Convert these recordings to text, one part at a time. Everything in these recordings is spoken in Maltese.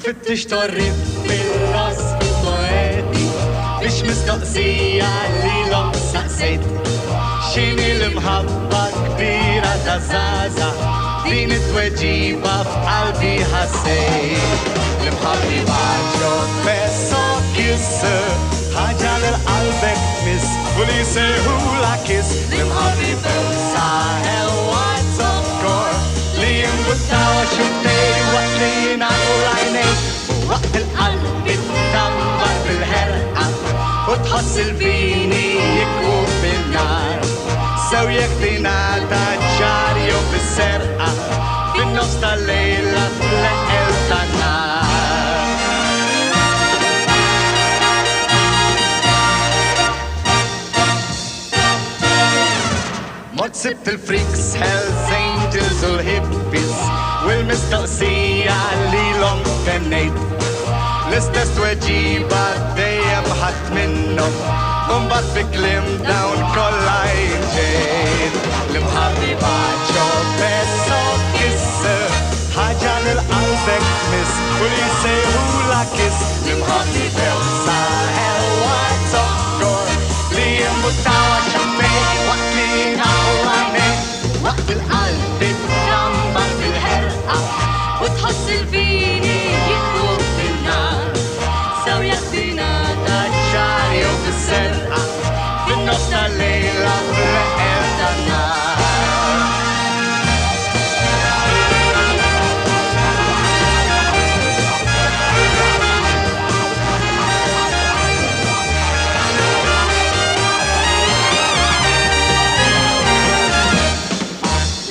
فتش طريق بالراس فؤادي مش مستقصية اللي لو سقسيت شيني المحبة كبيرة تزازة دين توجيبها في قلبي حسيت المحبة بعجو بسو كيس حاجة للقلبك مس وليسي هولا كيس المحبة بوسع الواتس اوف كور ليم بتاوى شمتي وقتي نعقل عيني وقت القلب بتنبر بالهرقة وتحصل فيني يكوب بالنار سويك بناتا جاري وبالسرقة بالنص الليلة لقيت النار سبت الفريكس هيلز انجلز والهيبيز والمستقصية اللي لهم كنيت لسه توجيبها دايم حد منهم ومبط بكلم داون كل عين جيد المحبيبة جو بسو كس حاجة للقلبك مس وليسي هولا كس المحبيبة وساهل واتوكور ليم بتاوى شمي وقتي نعواني وقت القلب بتنبر بالهرقة وتحصل فيني يكوب بالنار سويك بناتا جاري وبالسرقة بالنص الليلة لقيت النار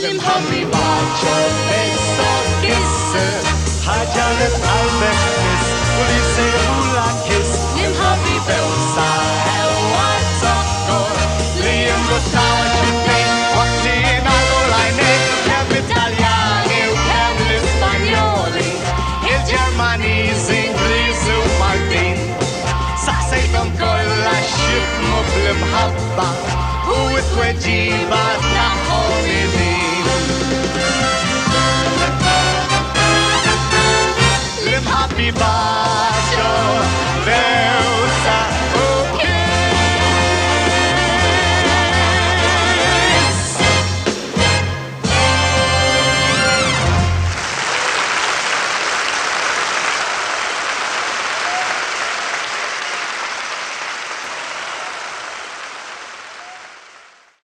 المحبي بعجو بسو كس حاجة للقلب مس وليسي هولا كس المحبي بوسع الواتوكور ليم بتاوى شمي وقتي نعقل عيني كم بالإيطالياني وكم بالإسبانيولي الجرمانيز إنجليز ومالتين سحسيتهم كل شبمو بالمحبة وتوجيبها تنحوني دين المحبي بعجو بوسع